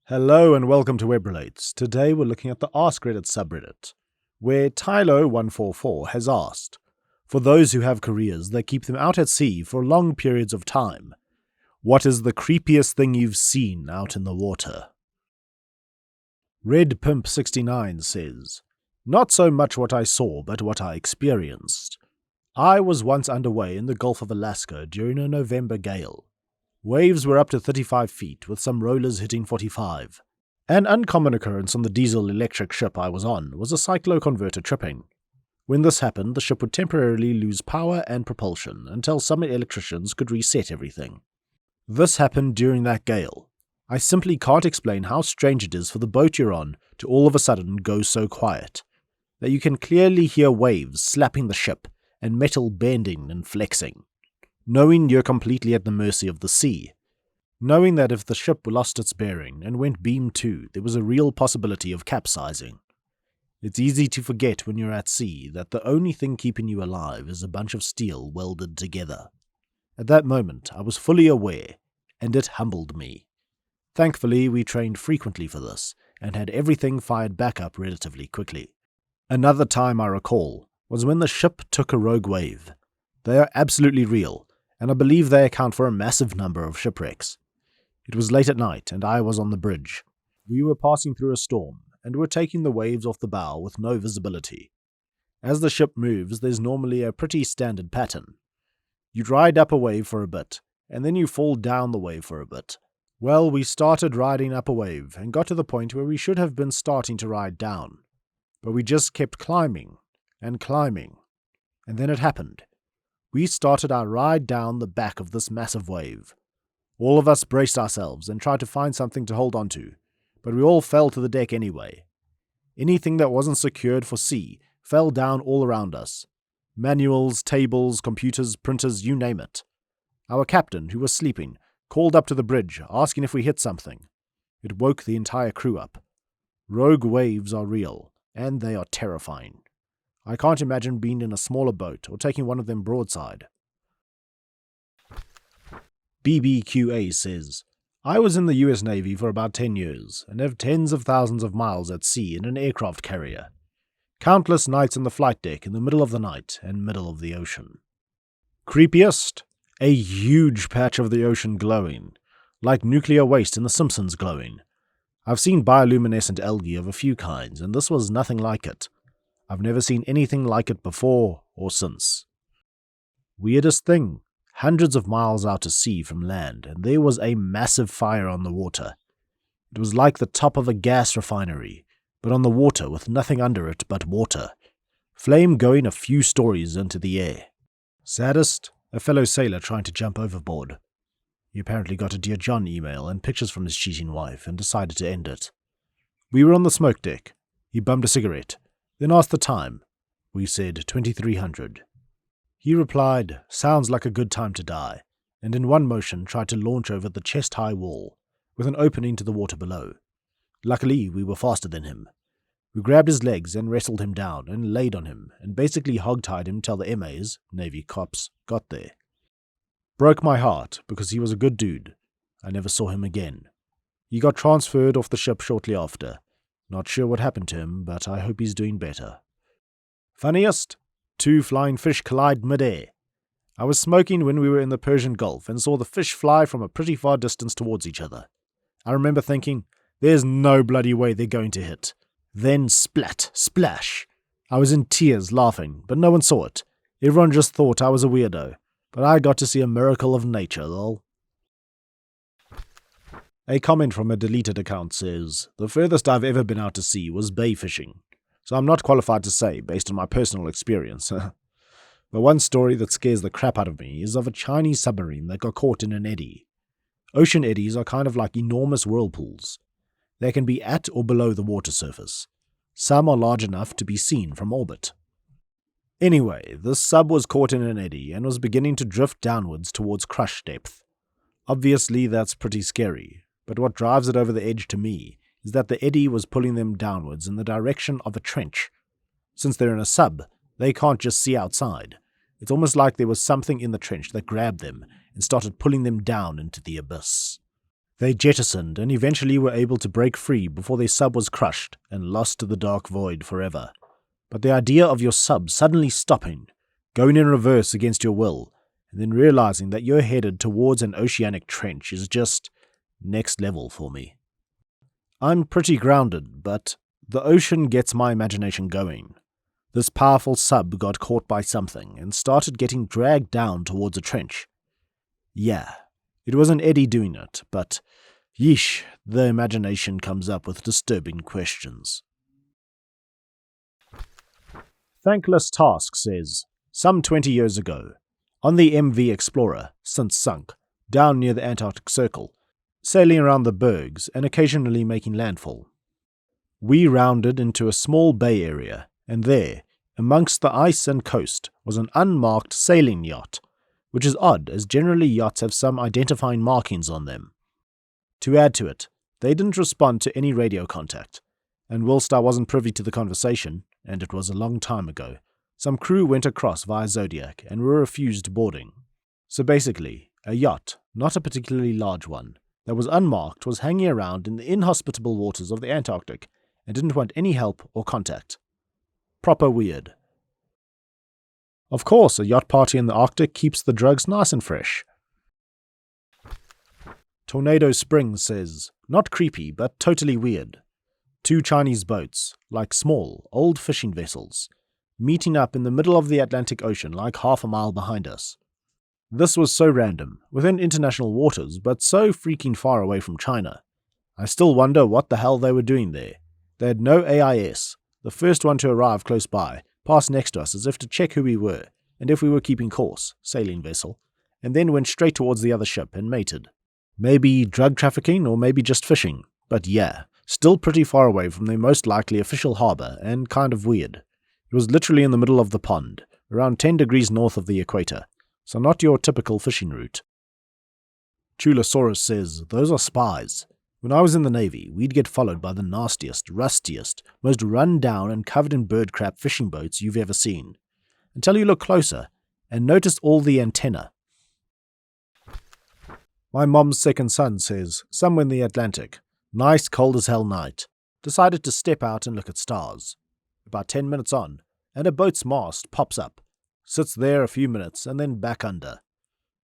Hello and welcome to Web Relates. Today we're looking at the AskReddit subreddit, where Tylo144 has asked, for those who have careers that keep them out at sea for long periods of time, what is the creepiest thing you've seen out in the water? RedPimp69 says, not so much what I saw, but what I experienced. I was once underway in the Gulf of Alaska during a November gale. Waves were up to 35 feet, with some rollers hitting 45. An uncommon occurrence on the diesel-electric ship I was on was a cycloconverter tripping. When this happened, the ship would temporarily lose power and propulsion until some electricians could reset everything. This happened during that gale. I simply can't explain how strange it is for the boat you're on to all of a sudden go so quiet, that you can clearly hear waves slapping the ship and metal bending and flexing. Knowing you're completely at the mercy of the sea. Knowing that if the ship lost its bearing and went beam to, there was a real possibility of capsizing. It's easy to forget when you're at sea that the only thing keeping you alive is a bunch of steel welded together. At that moment, I was fully aware, and it humbled me. Thankfully, we trained frequently for this, and had everything fired back up relatively quickly. Another time I recall was when the ship took a rogue wave. They are absolutely real, and I believe they account for a massive number of shipwrecks. It was late at night, and I was on the bridge. We were passing through a storm, and were taking the waves off the bow with no visibility. As the ship moves, there's normally a pretty standard pattern. You ride up a wave for a bit, and then you fall down the wave for a bit. Well, we started riding up a wave, and got to the point where we should have been starting to ride down. But we just kept climbing, and then it happened. We started our ride down the back of this massive wave. All of us braced ourselves and tried to find something to hold on to, but we all fell to the deck anyway. Anything that wasn't secured for sea fell down all around us. Manuals, tables, computers, printers, you name it. Our captain, who was sleeping, called up to the bridge, asking if we hit something. It woke the entire crew up. Rogue waves are real, and they are terrifying. I can't imagine being in a smaller boat or taking one of them broadside. BBQA says, I was in the US Navy for about 10 years and have tens of thousands of miles at sea in an aircraft carrier. Countless nights on the flight deck in the middle of the night and middle of the ocean. Creepiest? A huge patch of the ocean glowing, like nuclear waste in The Simpsons glowing. I've seen bioluminescent algae of a few kinds, and this was nothing like it. I've never seen anything like it before or since. Weirdest thing, hundreds of miles out to sea from land, and there was a massive fire on the water. It was like the top of a gas refinery, but on the water with nothing under it but water. Flame going a few stories into the air. Saddest, a fellow sailor trying to jump overboard. He apparently got a Dear John email and pictures from his cheating wife and decided to end it. We were on the smoke deck. He bummed a cigarette. Then asked the time. We said 2300. He replied, sounds like a good time to die, and in one motion tried to launch over the chest-high wall, with an opening to the water below. Luckily, we were faster than him. We grabbed his legs and wrestled him down and laid on him, and basically hog-tied him till the MAs, Navy cops, got there. Broke my heart, because he was a good dude. I never saw him again. He got transferred off the ship shortly after. Not sure what happened to him, but I hope he's doing better. Funniest? 2 flying fish collide mid-air. I was smoking when we were in the Persian Gulf and saw the fish fly from a pretty far distance towards each other. I remember thinking, there's no bloody way they're going to hit. Then splat, splash. I was in tears laughing, but no one saw it. Everyone just thought I was a weirdo. But I got to see a miracle of nature, lol. A comment from a deleted account says, the furthest I've ever been out to sea was bay fishing, so I'm not qualified to say based on my personal experience. But one story that scares the crap out of me is of a Chinese submarine that got caught in an eddy. Ocean eddies are kind of like enormous whirlpools. They can be at or below the water surface. Some are large enough to be seen from orbit. Anyway, this sub was caught in an eddy and was beginning to drift downwards towards crush depth. Obviously that's pretty scary. But what drives it over the edge to me is that the eddy was pulling them downwards in the direction of a trench. Since they're in a sub, they can't just see outside. It's almost like there was something in the trench that grabbed them and started pulling them down into the abyss. They jettisoned and eventually were able to break free before their sub was crushed and lost to the dark void forever. But the idea of your sub suddenly stopping, going in reverse against your will, and then realizing that you're headed towards an oceanic trench is just next level for me. I'm pretty grounded, but the ocean gets my imagination going. This powerful sub got caught by something and started getting dragged down towards a trench. Yeah, it was an eddy doing it, but yeesh, the imagination comes up with disturbing questions. Thankless Task says, some 20 years ago, on the MV Explorer, since sunk, down near the Antarctic Circle, sailing around the bergs and occasionally making landfall. We rounded into a small bay area, and there, amongst the ice and coast, was an unmarked sailing yacht, which is odd as generally yachts have some identifying markings on them. To add to it, they didn't respond to any radio contact, and whilst I wasn't privy to the conversation, and it was a long time ago, some crew went across via Zodiac and were refused boarding. So basically, a yacht, not a particularly large one, that was unmarked was hanging around in the inhospitable waters of the Antarctic and didn't want any help or contact. Proper weird. Of course, a yacht party in the Arctic keeps the drugs nice and fresh. Tornado Springs says, not creepy, but totally weird. 2 Chinese boats, like small, old fishing vessels, meeting up in the middle of the Atlantic Ocean like half a mile behind us. This was so random, within international waters, but so freaking far away from China. I still wonder what the hell they were doing there. They had no AIS. The first one to arrive close by passed next to us as if to check who we were, and if we were keeping course, sailing vessel, and then went straight towards the other ship and mated. Maybe drug trafficking or maybe just fishing, but yeah, still pretty far away from their most likely official harbour and kind of weird. It was literally in the middle of the pond, around 10 degrees north of the equator, so not your typical fishing route. Chulosaurus says, those are spies. When I was in the Navy, we'd get followed by the nastiest, rustiest, most run-down and covered in bird crap fishing boats you've ever seen, until you look closer and notice all the antenna. My mom's second son says, somewhere in the Atlantic, nice cold as hell night, decided to step out and look at stars. About 10 minutes on, and a boat's mast pops up, sits there a few minutes and then back under.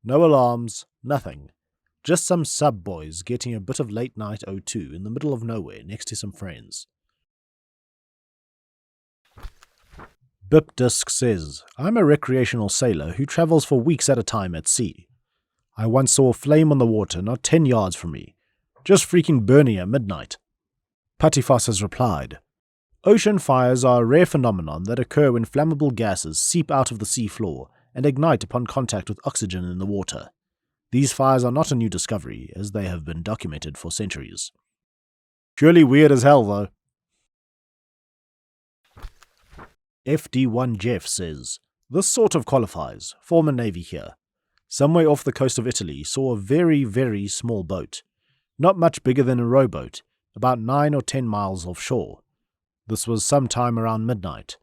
No alarms, nothing. Just some sub-boys getting a bit of late-night O2 in the middle of nowhere next to some friends. Bip Disc says, I'm a recreational sailor who travels for weeks at a time at sea. I once saw a flame on the water not 10 yards from me, just freaking burning at midnight. Patifas has replied, ocean fires are a rare phenomenon that occur when flammable gases seep out of the sea floor and ignite upon contact with oxygen in the water. These fires are not a new discovery, as they have been documented for centuries. Surely weird as hell, though. FD1 Jeff says, this sort of qualifies. Former Navy here. Somewhere off the coast of Italy saw a very, very small boat. Not much bigger than a rowboat, about 9 or 10 miles offshore. This was sometime around midnight.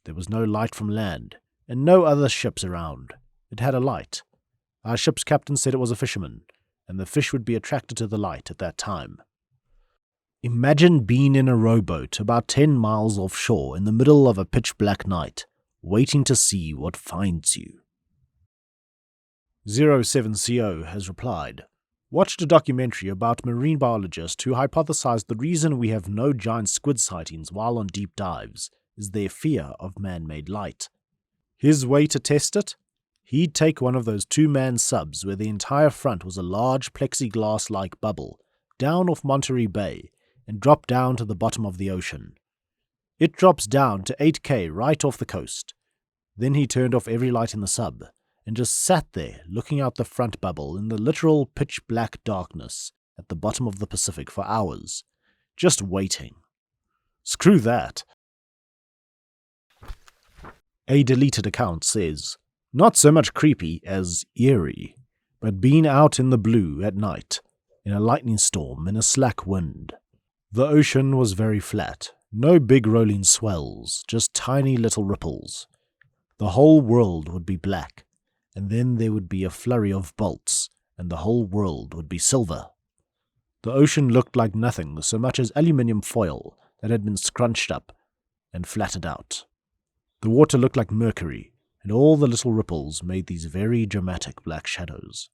There was no light from land, and no other ships around. It had a light. Our ship's captain said it was a fisherman, and the fish would be attracted to the light at that time. Imagine being in a rowboat about 10 miles offshore in the middle of a pitch-black night, waiting to see what finds you. 07CO has replied, watched a documentary about marine biologists who hypothesized the reason we have no giant squid sightings while on deep dives is their fear of man-made light. His way to test it? He'd take one of those 2-man subs where the entire front was a large plexiglass-like bubble down off Monterey Bay and drop down to the bottom of the ocean. It drops down to 8K right off the coast. Then he turned off every light in the sub and just sat there looking out the front bubble in the literal pitch-black darkness at the bottom of the Pacific for hours, just waiting. Screw that. A deleted account says, not so much creepy as eerie, but being out in the blue at night, in a lightning storm in a slack wind. The ocean was very flat, no big rolling swells, just tiny little ripples. The whole world would be black, and then there would be a flurry of bolts, and the whole world would be silver. The ocean looked like nothing so much as aluminium foil that had been scrunched up and flattened out. The water looked like mercury, and all the little ripples made these very dramatic black shadows.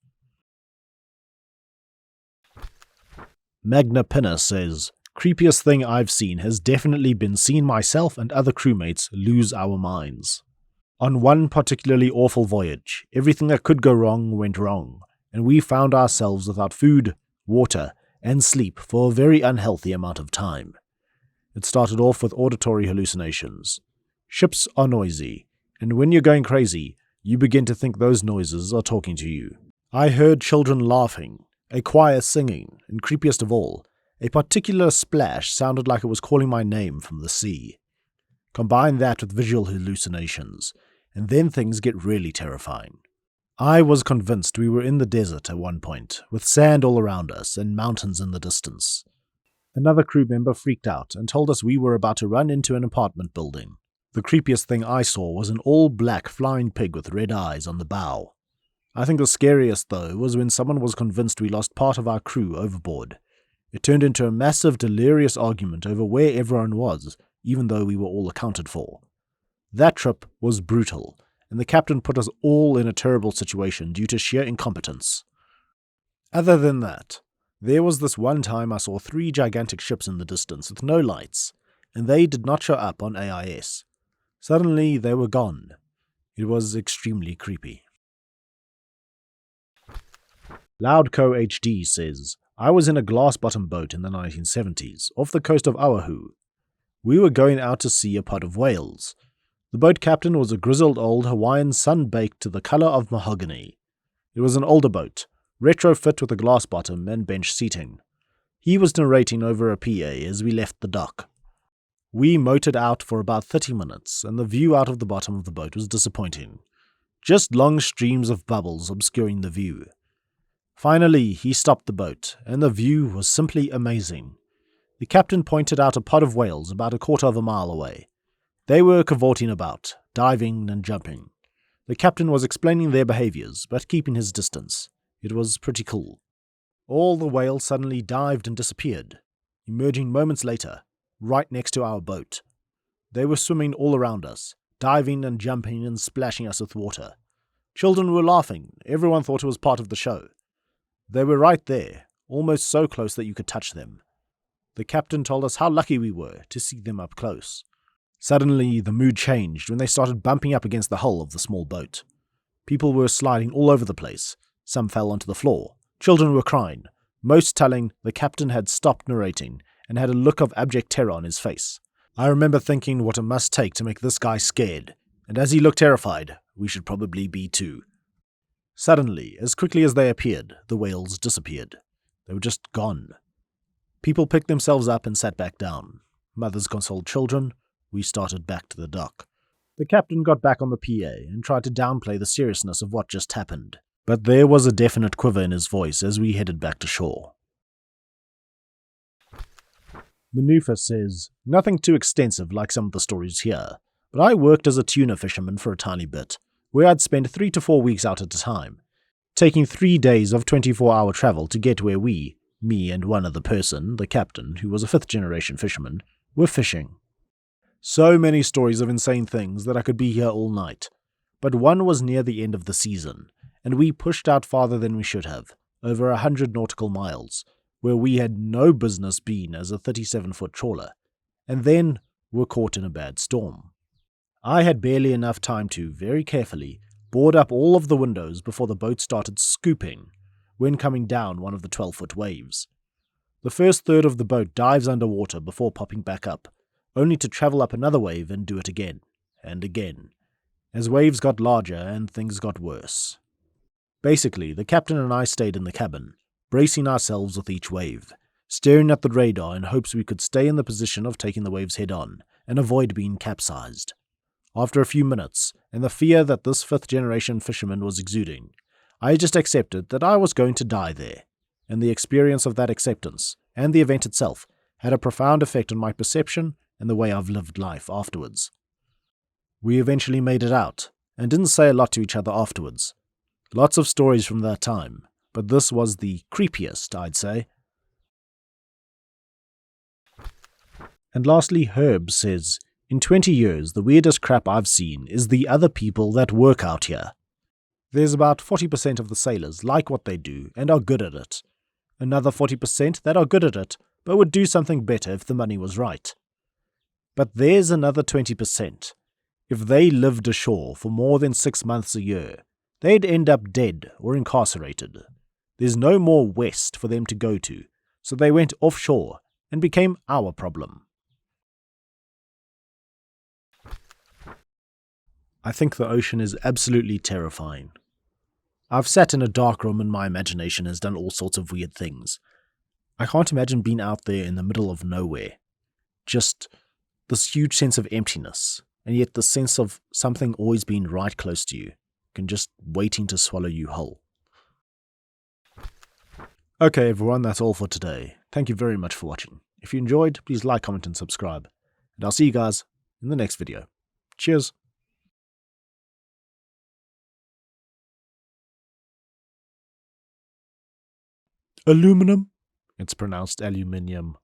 Magna Pinna says, creepiest thing I've seen has definitely been seeing myself and other crewmates lose our minds. On one particularly awful voyage, everything that could go wrong went wrong, and we found ourselves without food, water, and sleep for a very unhealthy amount of time. It started off with auditory hallucinations. Ships are noisy, and when you're going crazy, you begin to think those noises are talking to you. I heard children laughing, a choir singing, and creepiest of all, a particular splash sounded like it was calling my name from the sea. Combine that with visual hallucinations, and then things get really terrifying. I was convinced we were in the desert at one point, with sand all around us and mountains in the distance. Another crew member freaked out and told us we were about to run into an apartment building. The creepiest thing I saw was an all-black flying pig with red eyes on the bow. I think the scariest, though, was when someone was convinced we lost part of our crew overboard. It turned into a massive, delirious argument over where everyone was, even though we were all accounted for. That trip was brutal, and the captain put us all in a terrible situation due to sheer incompetence. Other than that, there was this one time I saw 3 gigantic ships in the distance with no lights, and they did not show up on AIS. Suddenly, they were gone. It was extremely creepy. Loudco HD says, I was in a glass-bottom boat in the 1970s, off the coast of Oahu. We were going out to see a pod of whales. The boat captain was a grizzled old Hawaiian sun-baked to the color of mahogany. It was an older boat, retrofit with a glass bottom and bench seating. He was narrating over a PA as we left the dock. We motored out for about 30 minutes, and the view out of the bottom of the boat was disappointing. Just long streams of bubbles obscuring the view. Finally, he stopped the boat, and the view was simply amazing. The captain pointed out a pod of whales about 1/4 of a mile away. They were cavorting about, diving and jumping. The captain was explaining their behaviors, but keeping his distance. It was pretty cool. All the whales suddenly dived and disappeared, emerging moments later, right next to our boat. They were swimming all around us, diving and jumping and splashing us with water. Children were laughing. Everyone thought it was part of the show. They were right there, almost so close that you could touch them. The captain told us how lucky we were to see them up close. Suddenly, the mood changed when they started bumping up against the hull of the small boat. People were sliding all over the place. Some fell onto the floor. Children were crying, most telling the captain had stopped narrating and had a look of abject terror on his face. I remember thinking what it must take to make this guy scared, and as he looked terrified, we should probably be too. Suddenly, as quickly as they appeared, the whales disappeared. They were just gone. People picked themselves up and sat back down. Mothers consoled children. We started back to the dock. The captain got back on the PA and tried to downplay the seriousness of what just happened, but there was a definite quiver in his voice as we headed back to shore. Manufa says, nothing too extensive like some of the stories here, but I worked as a tuna fisherman for a tiny bit, where I'd spend 3 to 4 weeks out at a time, taking 3 days of 24-hour travel to get where we, me and one other person, the captain, who was a 5th-generation fisherman, were fishing. So many stories of insane things that I could be here all night, but one was near the end of the season, and we pushed out farther than we should have, over 100 nautical miles, where we had no business being as a 37-foot trawler, and then were caught in a bad storm. I had barely enough time to, very carefully, board up all of the windows before the boat started scooping when coming down one of the 12-foot waves. The first third of the boat dives underwater before popping back up, only to travel up another wave and do it again, and again, as waves got larger and things got worse. Basically, the captain and I stayed in the cabin, bracing ourselves with each wave, staring at the radar in hopes we could stay in the position of taking the waves head-on and avoid being capsized. After a few minutes, and the fear that this 5th-generation fisherman was exuding, I just accepted that I was going to die there, and the experience of that acceptance, and the event itself, had a profound effect on my perception and the way I've lived life afterwards. We eventually made it out, and didn't say a lot to each other afterwards. Lots of stories from that time, but this was the creepiest, I'd say. And lastly, Herb says, in 20 years, the weirdest crap I've seen is the other people that work out here. There's about 40% of the sailors like what they do and are good at it. Another 40% that are good at it, but would do something better if the money was right. But there's another 20%. If they lived ashore for more than 6 months a year, they'd end up dead or incarcerated. There's no more west for them to go to, so they went offshore and became our problem. I think the ocean is absolutely terrifying. I've sat in a dark room and my imagination has done all sorts of weird things. I can't imagine being out there in the middle of nowhere. Just this huge sense of emptiness, and yet the sense of something always being right close to you, and just waiting to swallow you whole. Okay everyone, that's all for today. Thank you very much for watching. If you enjoyed, please like, comment and subscribe. And I'll see you guys in the next video. Cheers! Aluminum? It's pronounced aluminium.